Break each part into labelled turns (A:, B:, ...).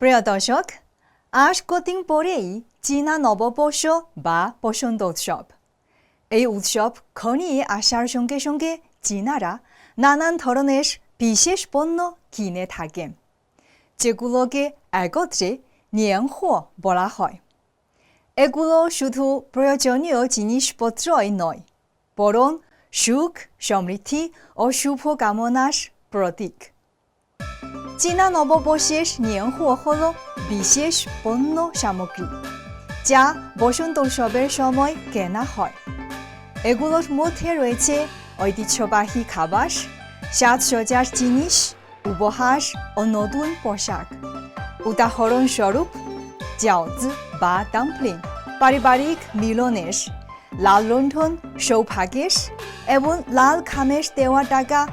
A: প্রিয় দর্শক, আজ কদিন পরেই চীনা নববর্ষ বা বসন্ত উৎসব। এই উৎসব ঘনিয়ে আসার সঙ্গে সঙ্গে চীনারা নানান ধরনের বিশেষ পণ্য কিনে থাকেন, যেগুলোকে একত্রে নিয়াংহুয়া বলা হয়। এগুলো শুধু প্রয়োজনীয় জিনিসপত্রই নয়, বরং সুখ, সমৃদ্ধি ও শুভ কামনার প্রতীক। চীনা নববর্ষের নিয়াংহুয়া হল বিশেষ পণ্য সামগ্রী, যা বসন্ত উৎসবের সময় কেনা হয়। এগুলোর মধ্যে রয়েছে ঐতিহ্যবাহী খাবার, সাজসজ্জার জিনিস, উপহার ও নতুন পোশাক। উদাহরণস্বরূপ জিয়াওজি বা ডাম্পলিং পারিবারিক মিলনের, লাল লণ্ঠন সৌভাগ্যের এবং লাল খামের দেওয়া টাকা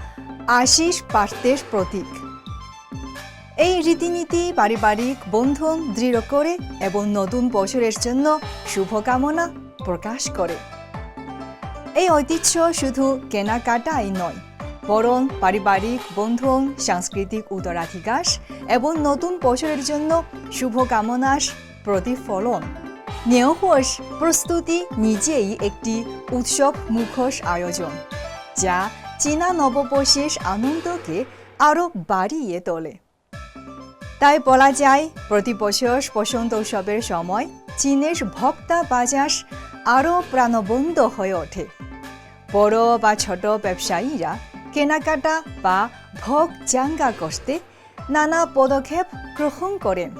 A: আশিস প্রাপ্তির প্রতীক। এই রীতিনীতি পারিবারিক বন্ধন দৃঢ় করে এবং নতুন বছরের জন্য শুভকামনা প্রকাশ করে। এই ঐতিহ্য শুধু কেনাকাটাই নয়, বরং পারিবারিক বন্ধন, সাংস্কৃতিক উত্তরাধিকার এবং নতুন বছরের জন্য শুভকামনার প্রতিফলন। নিয়াংহুয়ার প্রস্তুতি নিজেই একটি উৎসব মুখর আয়োজন, যা চীনা নববর্ষের আনন্দকে আরও বাড়িয়ে তোলে। তাই বলা যায়, প্রতি বছর বসন্ত উৎসবের সময় চীনের ভোক্তা বাজার আরও প্রাণবন্ত হয়ে ওঠে। বড় বা ছোট ব্যবসায়ীরা কেনাকাটা বা ভোগ চাঙ্গা করতে নানা পদক্ষেপ গ্রহণ করেন।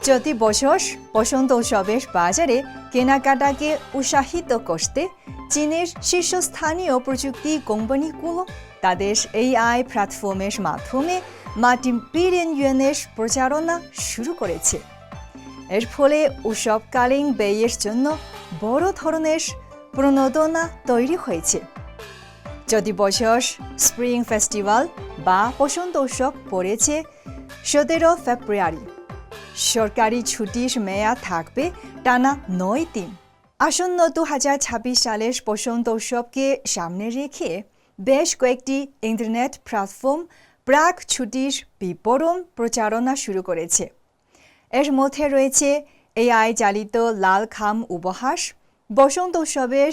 A: প্রতি বছর বসন্ত উৎসবের বাজারে কেনাকাটাকে উৎসাহিত করতে চীনের শীর্ষস্থানীয় প্রযুক্তি কোম্পানিগুলো তাদের AI প্ল্যাটফর্মের মাধ্যমে মাল্টি-বিলিয়ন ইউয়ানের প্রচারণা শুরু করেছে। এর ফলে উৎসবকালীন ব্যয়ের জন্য বড় ধরনের প্রণোদনা তৈরি হয়েছে। প্রতি বছর স্প্রিং ফেস্টিভ্যাল বা বসন্ত উৎসব পড়েছে 17 ফেব্রুয়ারি। সরকারি ছুটির মেয়াদ থাকবে টানা 9 দিন। আসন্ন 2026 সালের বসন্ত উৎসবকে সামনে রেখে বেশ কয়েকটি ইন্টারনেট প্ল্যাটফর্ম প্রাক ছুটির বিবরণ প্রচারণা শুরু করেছে। এর মধ্যে রয়েছে AI চালিত লাল খাম উপহার, বসন্ত উৎসবের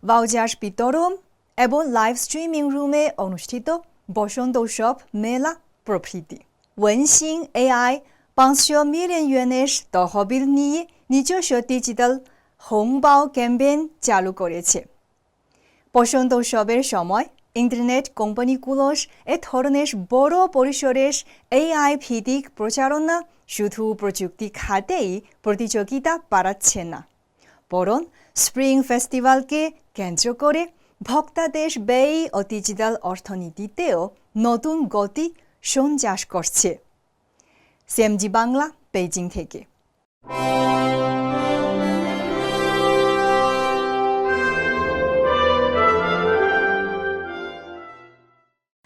A: ভাউচার বিতরণ এবং লাইভ স্ট্রিমিং রুমে অনুষ্ঠিত বসন্ত উৎসব মেলা প্রভৃতি। ওয়েনশিং AI 500 মিলিয়ন ইউয়ানের তহবিল নিয়ে নিজস্ব ডিজিটাল হোংবাও ক্যাম্পেইন চালু করেছে। বসন্ত উৎসবের সময় ইন্টারনেট কোম্পানিগুলোর এ ধরনের বড় পরিসরের AI ভিত্তিক প্রচারণা শুধু প্রযুক্তি খাতেই প্রতিযোগিতা বাড়াচ্ছে না, বরং স্প্রিং ফেস্টিভ্যালকে কেন্দ্র করে ভোক্তাদের ব্যয় ও ডিজিটাল অর্থনীতিতেও নতুন গতি সঞ্চার করছে। CMG বাংলা, বেইজিং থেকে।